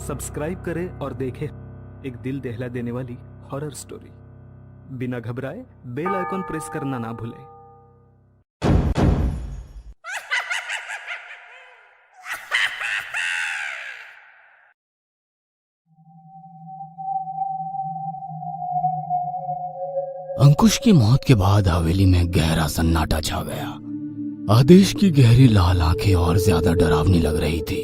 Subscribe करें और देखें एक दिल दहला देने वाली हॉरर स्टोरी। बिना घबराए बेल आइकॉन प्रेस करना ना भूलें। अंकुश की मौत के बाद हवेली में गहरा सन्नाटा छा गया। आदेश की गहरी लाल आंखें और ज्यादा डरावनी लग रही थी।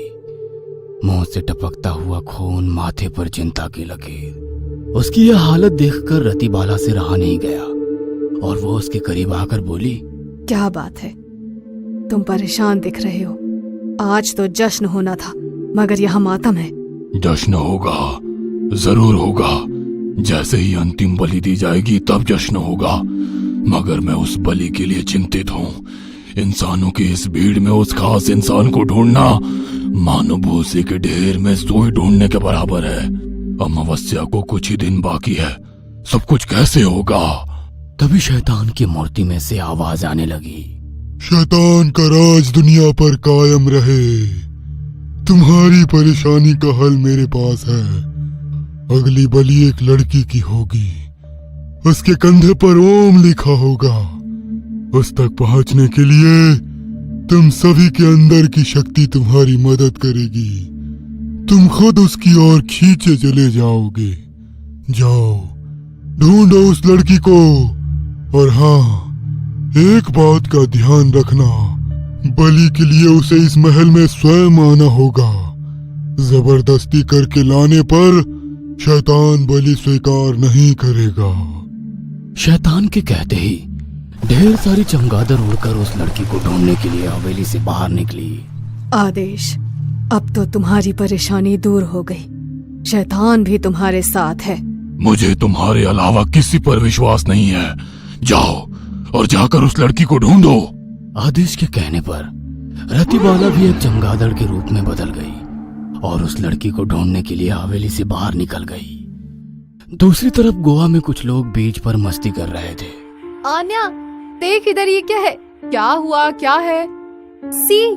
मुंह से टपकता हुआ खून, माथे पर चिंता की लकीर। उसकी यह हालत देखकर रतिबाला से रहा नहीं गया और वो उसके करीब आकर बोली, क्या बात है, तुम परेशान दिख रहे हो। आज तो जश्न होना था मगर यहाँ मातम है। जश्न होगा, जरूर होगा। जैसे ही अंतिम बलि दी जाएगी तब जश्न होगा, मगर मैं उस बलि के लिए चिंतित हूँ। इंसानों की इस भीड़ में उस खास इंसान को ढूंढना मानो भूसे के ढेर में सुई ढूंढने के बराबर है। अमावस्या को कुछ ही दिन बाकी है, सब कुछ कैसे होगा? तभी शैतान की मूर्ति में से आवाज आने लगी, शैतान का राज दुनिया पर कायम रहे। तुम्हारी परेशानी का हल मेरे पास है। अगली बलि एक लड़की की होगी, उसके कंधे पर ओम लिखा होगा। उस तक पहुंचने के लिए तुम सभी के अंदर की शक्ति तुम्हारी मदद करेगी। तुम खुद उसकी ओर खींचे चले जाओगे। जाओ, ढूंढो उस लड़की को। और हाँ, एक बात का ध्यान रखना, बलि के लिए उसे इस महल में स्वयं आना होगा। जबरदस्ती करके लाने पर शैतान बलि स्वीकार नहीं करेगा। शैतान के कहते ही ढेर सारी चमगादड़ उड़कर उस लड़की को ढूंढने के लिए हवेली से बाहर निकली। आदेश, अब तो तुम्हारी परेशानी दूर हो गई। शैतान भी तुम्हारे साथ है। मुझे तुम्हारे अलावा किसी पर विश्वास नहीं है। जाओ और जाकर उस लड़की को ढूंढो। आदेश के कहने पर रतिबाला भी एक चमगादड़ के रूप में बदल गई और उस लड़की को ढूंढने के लिए हवेली से बाहर निकल गई। दूसरी तरफ गोवा में कुछ लोग बीच पर मस्ती कर रहे थे। आन्या, देख इधर, ये क्या है? क्या हुआ, क्या है? सी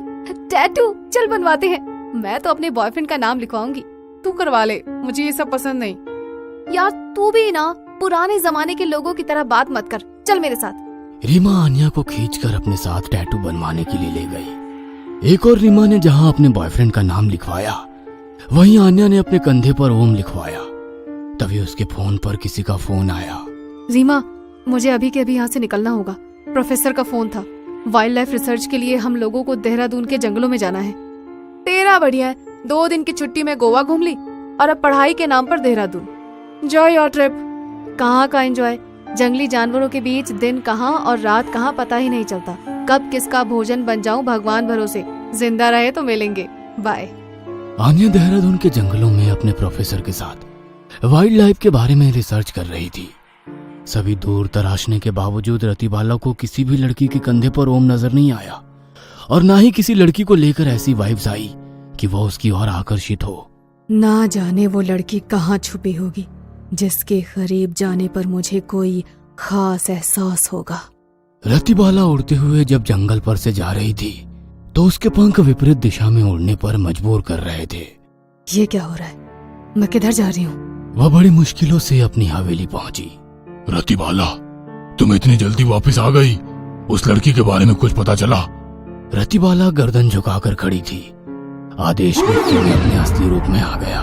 टैटू, चल बनवाते हैं। मैं तो अपने बॉयफ्रेंड का नाम लिखवाऊंगी, तू करवा ले, मुझे ये सब पसंद नहीं। यार तू भी ना पुराने जमाने के लोगों की तरह बात मत कर, चल मेरे साथ। रीमा आन्या को खींचकर अपने साथ टैटू बनवाने के लिए ले गई। एक और रीमा ने जहां अपने बॉयफ्रेंड का नाम लिखवाया, वहीं आन्या ने अपने कंधे पर ओम लिखवाया। तभी उसके फोन पर किसी का फोन आया। रीमा, मुझे अभी के अभी यहाँ से निकलना होगा। प्रोफेसर का फोन था। वाइल्ड लाइफ रिसर्च के लिए हम लोगों को देहरादून के जंगलों में जाना है। तेरा बढ़िया है, 2 दिन की छुट्टी में गोवा घूम ली और अब पढ़ाई के नाम पर देहरादून। Enjoy your trip. कहाँ का एंजॉय, जंगली जानवरों के बीच दिन कहाँ और रात कहाँ पता ही नहीं चलता। कब किसका भोजन बन जाऊं भगवान भरोसे। जिंदा रहे तो मिलेंगे, बाय। आन्या देहरादून के जंगलों में अपने प्रोफेसर के साथ वाइल्ड लाइफ के बारे में रिसर्च कर रही थी। सभी दूर तराशने के बावजूद रतिबाला को किसी भी लड़की के कंधे पर ओम नजर नहीं आया और ना ही किसी लड़की को लेकर ऐसी वाइब्स आई कि वो उसकी ओर आकर्षित हो। ना जाने वो लड़की कहाँ छुपी होगी जिसके करीब जाने पर मुझे कोई खास एहसास होगा। रतिबाला उड़ते हुए जब जंगल पर से जा रही थी तो उसके पंख विपरीत दिशा में उड़ने पर मजबूर कर रहे थे। ये क्या हो रहा है, मैं किधर जा रही हूँ? वह बड़ी मुश्किलों से अपनी हवेली पहुंची। रतिबाला, तुम इतनी जल्दी वापस आ गई? उस लड़की के बारे में कुछ पता चला? रतिबाला गर्दन झुकाकर खड़ी थी। आदेश गुस्से में अपने असली रूप में आ गया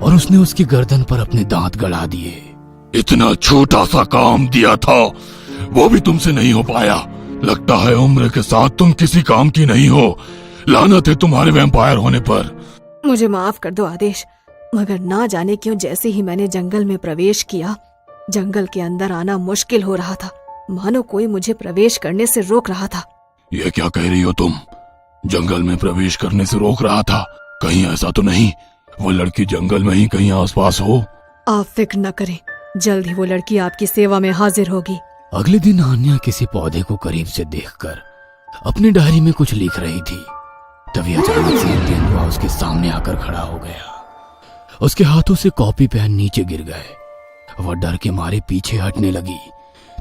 और उसने उसकी गर्दन पर अपने दांत गड़ा दिए। इतना छोटा सा काम दिया था, वो भी तुमसे नहीं हो पाया। लगता है उम्र के साथ तुम किसी काम की नहीं हो। लानत है तुम्हारे वैम्पायर होने पर। मुझे माफ कर दो आदेश, मगर ना जाने क्यों जैसे ही मैंने जंगल में प्रवेश किया, जंगल के अंदर आना मुश्किल हो रहा था। मानो कोई मुझे प्रवेश करने से रोक रहा था। ये क्या कह रही हो तुम? जंगल में प्रवेश करने से रोक रहा था? कहीं ऐसा तो नहीं वो लड़की जंगल में ही कहीं आसपास हो? आप फिक्र न करें, जल्द ही वो लड़की आपकी सेवा में हाजिर होगी। अगले दिन आन्या किसी पौधे को करीब से देखकर अपनी डायरी में कुछ लिख रही थी। तभी अचानक से तेंदुआ उसके सामने आकर खड़ा हो गया। उसके हाथों से कॉपी पेन नीचे गिर गए। वह डर के मारे पीछे हटने लगी।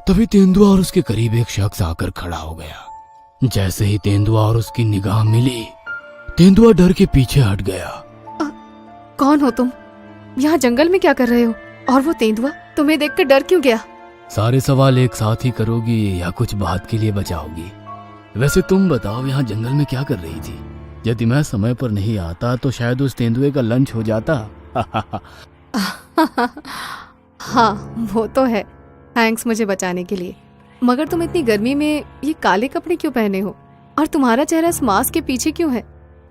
तभी तेंदुआ और उसके करीब एक शख्स आकर खड़ा हो गया। जैसे ही तेंदुआ और उसकी निगाह मिली, तेंदुआ डर के पीछे हट गया। कौन हो तुम? यहाँ जंगल में क्या कर रहे हो? और वो तेंदुआ तुम्हें देखकर डर क्यों गया? सारे सवाल एक साथ ही करोगी या कुछ बात के लिए बचाओगी? वैसे तुम बताओ, यहाँ जंगल में क्या कर रही थी? यदि मैं समय पर नहीं आता तो शायद उस तेंदुए का लंच हो जाता। हाँ वो तो है। थैंक्स मुझे बचाने के लिए। मगर तुम इतनी गर्मी में ये काले कपड़े क्यों पहने हो? और तुम्हारा चेहरा इस मास्क के पीछे क्यों है?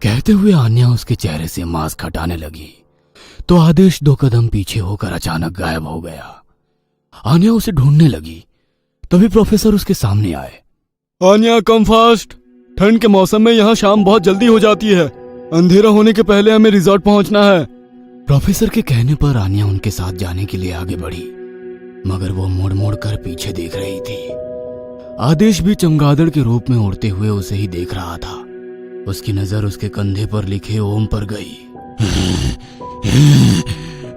कहते हुए आन्या उसके चेहरे से मास्क हटाने लगी तो आदेश 2 कदम पीछे होकर अचानक गायब हो गया। आन्या उसे ढूंढने लगी, तभी प्रोफेसर उसके सामने आए। आन्या कम फास्ट, ठंड के मौसम में यहाँ शाम बहुत जल्दी हो जाती है। अंधेरा होने के पहले हमें रिजॉर्ट पहुंचना है। प्रोफेसर के कहने पर आन्या उनके साथ जाने के लिए आगे बढ़ी, मगर वो मुड़ मुड़ कर पीछे देख रही थी। आदेश भी चमगादड़ के रूप में उड़ते हुए उसे ही देख रहा था। उसकी नजर उसके कंधे पर लिखे ओम पर गई।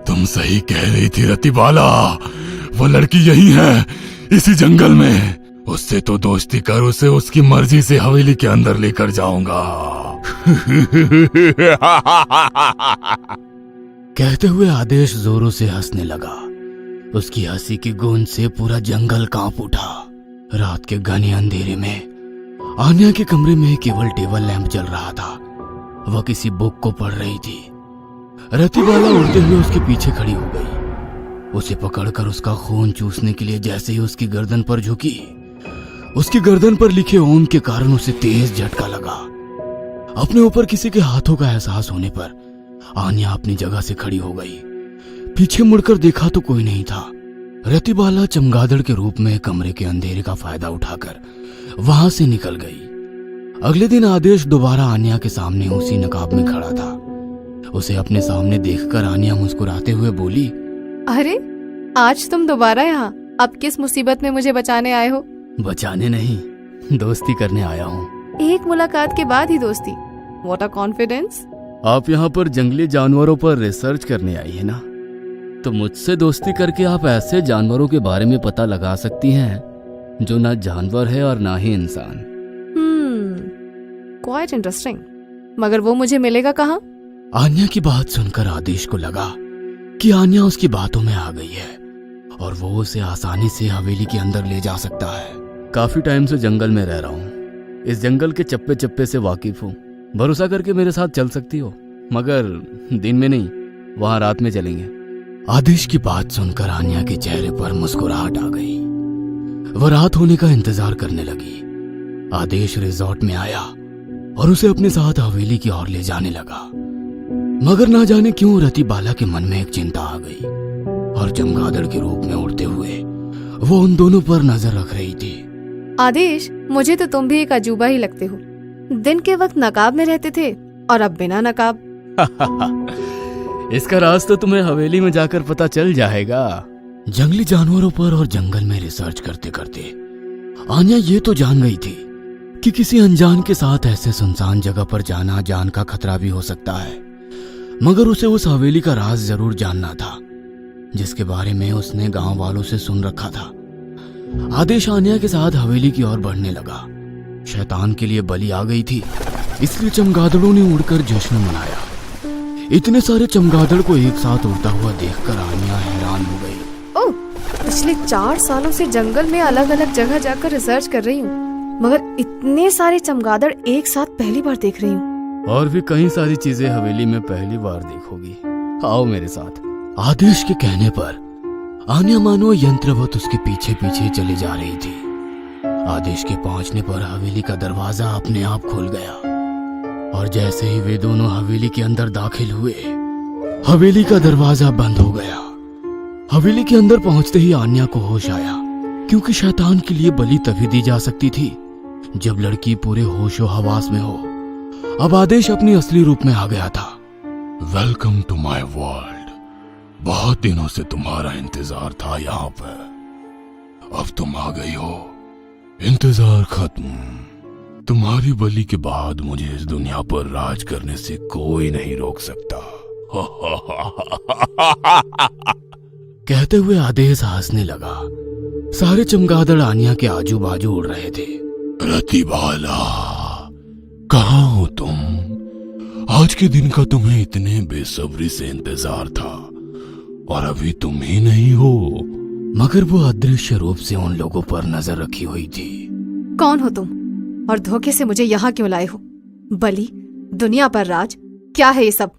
तुम सही कह रही थी रतिबाला, वो लड़की यही है, इसी जंगल में। उससे तो दोस्ती कर, उसे उसकी मर्जी से हवेली के अंदर लेकर जाऊंगा। कहते हुए आदेश जोरों से हंसने लगा। उसकी हंसी की गूंज से पूरा जंगल कांप उठा। रात के घने अंधेरे में आन्या के कमरे में केवल टेबल लैंप जल रहा था। वह किसी बुक को पढ़ रही थी। रतिबाला उड़ते हुए उसके पीछे खड़ी हो गई। उसे पकड़कर उसका खून चूसने के लिए जैसे ही उसकी गर्दन पर झुकी, उसकी गर्दन पर लिखे ओम के कारण उसे तेज झटका लगा। अपने ऊपर किसी के हाथों का एहसास होने पर आन्या अपनी जगह से खड़ी हो गई। पीछे मुड़कर देखा तो कोई नहीं था। रतिबाला चमगादड़ के रूप में कमरे के अंधेरे का फायदा उठाकर वहां से निकल गई। अगले दिन आदेश दोबारा आन्या के सामने उसी नकाब में खड़ा था। उसे अपने सामने देखकर आन्या मुस्कुराते हुए बोली, अरे आज तुम दोबारा यहाँ? अब किस मुसीबत में मुझे बचाने आए हो? बचाने नहीं, दोस्ती करने आया हूँ। एक मुलाकात के बाद ही दोस्ती? What a confidence. आप यहाँ पर जंगली जानवरों पर रिसर्च करने आई है ना, तो मुझसे दोस्ती करके आप ऐसे जानवरों के बारे में पता लगा सकती हैं जो ना जानवर है और ना ही इंसान। Quite interesting. मगर वो मुझे मिलेगा कहाँ? आन्या की बात सुनकर आदेश को लगा कि आन्या उसकी बातों में आ गई है और वो उसे आसानी से हवेली के अंदर ले जा सकता है। काफी टाइम से जंगल में रह रहा हूँ, इस जंगल के चप्पे चप्पे से वाकिफ हूँ। भरोसा करके मेरे साथ चल सकती हो, मगर दिन में नहीं, वहां रात में चलेंगे। आदेश की बात सुनकर आन्या के चेहरे पर मुस्कुराहट आ गई। वह रात होने का इंतजार करने लगी। आदेश रिजॉर्ट में आया और उसे अपने साथ हवेली की ओर ले जाने लगा। मगर ना जाने क्यों रतिबाला के मन में एक चिंता आ गई और चमगादड़ के रूप में उड़ते हुए वो उन दोनों पर नजर रख रही थी। आदेश, मुझे तो तुम भी एक अजूबा ही लगते हो। दिन के वक्त नकाब में रहते थे और अब बिना नकाब। इसका राज तो तुम्हें हवेली में जाकर पता चल जाएगा। जंगली जानवरों पर और जंगल में रिसर्च करते करते आन्या ये तो जान गई थी कि किसी अनजान के साथ ऐसे सुनसान जगह पर जाना जान का खतरा भी हो सकता है। मगर उसे उस हवेली का राज जरूर जानना था जिसके बारे में उसने गांव वालों से सुन रखा था। आदेश आन्या के साथ हवेली की ओर बढ़ने लगा। शैतान के लिए बलि आ गई थी, इसलिए चमगादड़ों ने उड़कर जश्न मनाया। इतने सारे चमगादड़ को एक साथ उड़ता हुआ देखकर आन्या हैरान हो गई। ओह, पिछले 4 सालों से जंगल में अलग अलग जगह जाकर रिसर्च कर रही हूँ, मगर इतने सारे चमगादड़ एक साथ पहली बार देख रही हूँ। और भी कई सारी चीजें हवेली में पहली बार देखोगी, आओ मेरे साथ। आदेश के कहने पर आन्या मानो यंत्रवत उसके पीछे पीछे चली जा रही थी। आदेश के पहुंचने पर हवेली का दरवाजा अपने आप खुल गया और जैसे ही वे दोनों हवेली के अंदर दाखिल हुए, हवेली का दरवाजा बंद हो गया। हवेली के अंदर पहुंचते ही आन्या को होश आया, क्योंकि शैतान के लिए बलि तभी दी जा सकती थी जब लड़की पूरे होशो हवास में हो। अब आदेश अपनी असली रूप में आ गया था। Welcome to my world. बहुत दिनों से तुम्हारा इंतजार था यहाँ पर, अब तुम आ गई हो। इंतजार खत्म। तुम्हारी बलि के बाद मुझे इस दुनिया पर राज करने से कोई नहीं रोक सकता। कहते हुए आदेश हंसने लगा। सारे चमगादड़ आन्या के आजू बाजू उड़ रहे थे। रतिबाला, कहाँ हो तुम? आज के दिन का तुम्हें इतने बेसब्री से इंतजार था और अभी तुम ही नहीं हो। मगर वो अदृश्य रूप से उन लोगों पर नजर रखी हुई थी। कौन हो तुम और धोखे से मुझे यहाँ क्यों लाए हो? बलि, दुनिया पर राज, क्या है ये सब?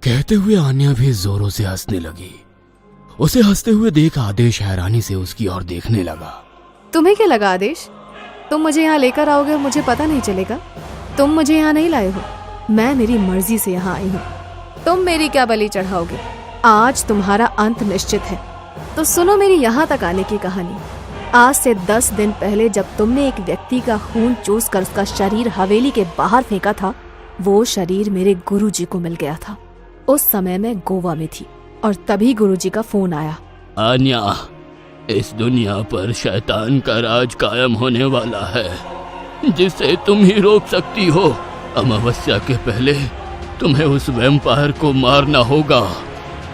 कहते हुए आन्या भी जोरों से हंसने लगी। उसे हंसते हुए देख आदेश हैरानी से उसकी ओर देखने लगा। तुम्हें क्या लगा आदेश, तुम मुझे यहाँ लेकर आओगे और मुझे पता नहीं चलेगा? तुम मुझे यहाँ नहीं लाए हो, मैं मेरी मर्जी से यहाँ आई हूँ। तुम मेरी क्या बलि चढ़ाओगे? आज तुम्हारा अंत निश्चित है। तो सुनो मेरी यहाँ तक आने की कहानी। आज से 10 दिन पहले जब तुमने एक व्यक्ति का खून चूस कर उसका शरीर हवेली के बाहर फेंका था, वो शरीर मेरे गुरुजी को मिल गया था। उस समय मैं गोवा में थी और तभी गुरुजी का फोन आया। आन्या, इस दुनिया पर शैतान का राज कायम होने वाला है, जिसे तुम ही रोक सकती हो। अमावस्या के पहले तुम्हें उस वैम्पायर को मारना होगा।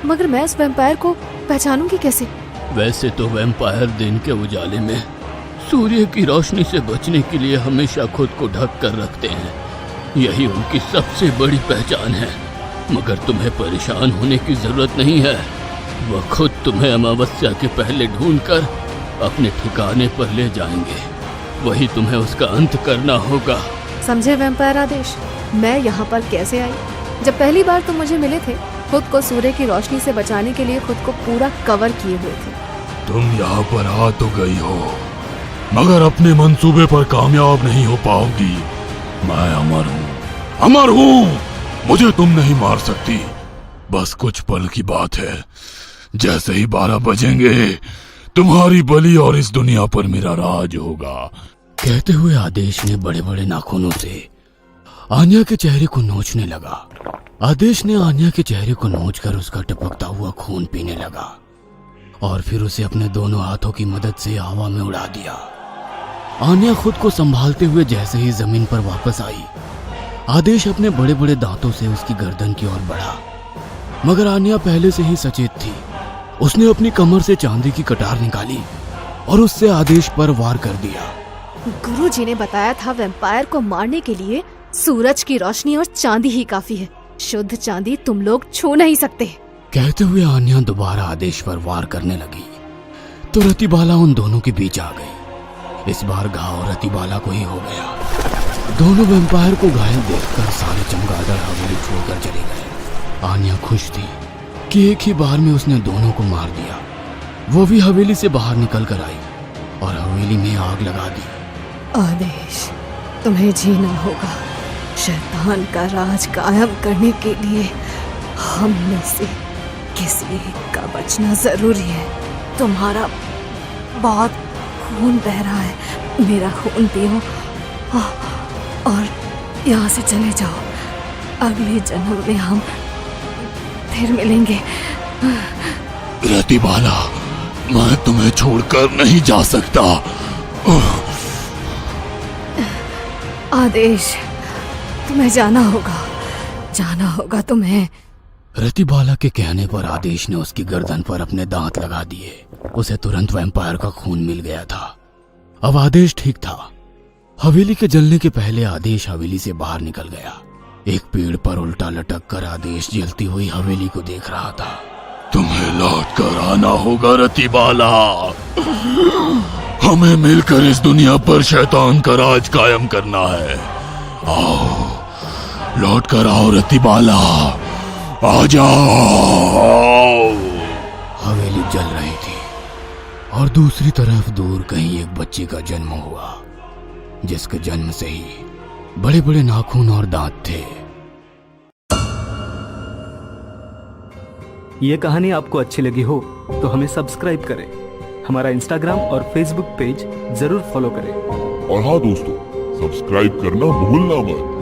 मगर मैं उस वैम्पायर को पहचानूंगी कैसे? वैसे तो वैम्पायर दिन के उजाले में सूर्य की रोशनी से बचने के लिए हमेशा खुद को ढक कर रखते हैं, यही उनकी सबसे बड़ी पहचान है। मगर तुम्हें परेशान होने की जरूरत नहीं है, वह खुद तुम्हें अमावस्या के पहले ढूंढकर अपने ठिकाने पर ले जाएंगे। वही तुम्हें उसका अंत करना होगा। समझे वैम्पायर आदेश, मैं यहाँ पर कैसे आई? जब पहली बार तुम मुझे मिले थे, खुद को सूर्य की रोशनी से बचाने के लिए खुद को पूरा कवर किए हुए थे। तुम यहाँ पर आ तो गई हो, मगर अपने मंसूबे पर कामयाब नहीं हो पाओगी। मैं अमर हूँ, अमर हूँ, मुझे तुम नहीं मार सकती। बस कुछ पल की बात है, जैसे ही 12 बजेंगे तुम्हारी बलि और इस दुनिया पर मेरा राज होगा। कहते हुए आदेश ने बड़े बड़े नाखूनों से आन्या के चेहरे को नोचने लगा। आदेश ने आन्या के चेहरे को नोचकर उसका टपकता हुआ खून पीने लगा और फिर उसे अपने दोनों हाथों की मदद से हवा में उड़ा दिया। आन्या खुद को संभालते हुए जैसे ही जमीन पर वापस आई, आदेश अपने बड़े बड़े दांतों से उसकी गर्दन की ओर बढ़ा। मगर आन्या पहले से ही सचेत थी। उसने अपनी कमर से चांदी की कटार निकाली और उससे आदेश पर वार कर दिया। गुरुजी ने बताया था वैम्पायर को मारने के लिए सूरज की रोशनी और चांदी ही काफी है। शुद्ध चांदी तुम लोग छू नहीं सकते। कहते हुए आन्या दोबारा आदेश पर वार करने लगी तो रतिबाला उन दोनों के बीच आ गई। इस बार घाव रतिबाला को ही हो गया। दोनों वैम्पायर को घायल देखकर सारे चमगादड़ हवेली छोड़कर चले गए। आन्या खुश थी कि एक ही बार में उसने दोनों को मार दिया। वो भी हवेली से बाहर निकल कर आई और हवेली में आग लगा दी। आदेश, तुम्हें जीना होगा। शैतान का राज कायम करने के लिए हम में से किसी एक का बचना जरूरी है। तुम्हारा बहुत खून बह रहा है, मेरा खून पियो और यहाँ से चले जाओ। अगले जन्म में हम फिर मिलेंगे। रतिबाला, मैं तुम्हें छोड़कर नहीं जा सकता। आदेश, तुम्हें जाना होगा तुम्हें। रतिबाला के कहने पर आदेश ने उसकी गर्दन पर अपने दांत लगा दिए। उसे तुरंत वैम्पायर का खून मिल गया था। अब आदेश ठीक था। हवेली के जलने के पहले आदेश हवेली से बाहर निकल गया। एक पेड़ पर उल्टा लटक कर आदेश जलती हुई हवेली को देख रहा था। तुम्हें लौट कर आना होगा रतिबाला। हमें मिलकर इस दुनिया पर शैतान का राज कायम करना है। आओ, लौट कर आओ रतिबाला, आ जाओ। हवेली जल रही थी और दूसरी तरफ दूर कहीं एक बच्चे का जन्म हुआ, जिसके जन्म से ही बड़े बड़े नाखून और दांत थे। ये कहानी आपको अच्छी लगी हो तो हमें सब्सक्राइब करें, हमारा इंस्टाग्राम और फेसबुक पेज जरूर फॉलो करें। और हाँ दोस्तों, सब्सक्राइब करना भूलना मत।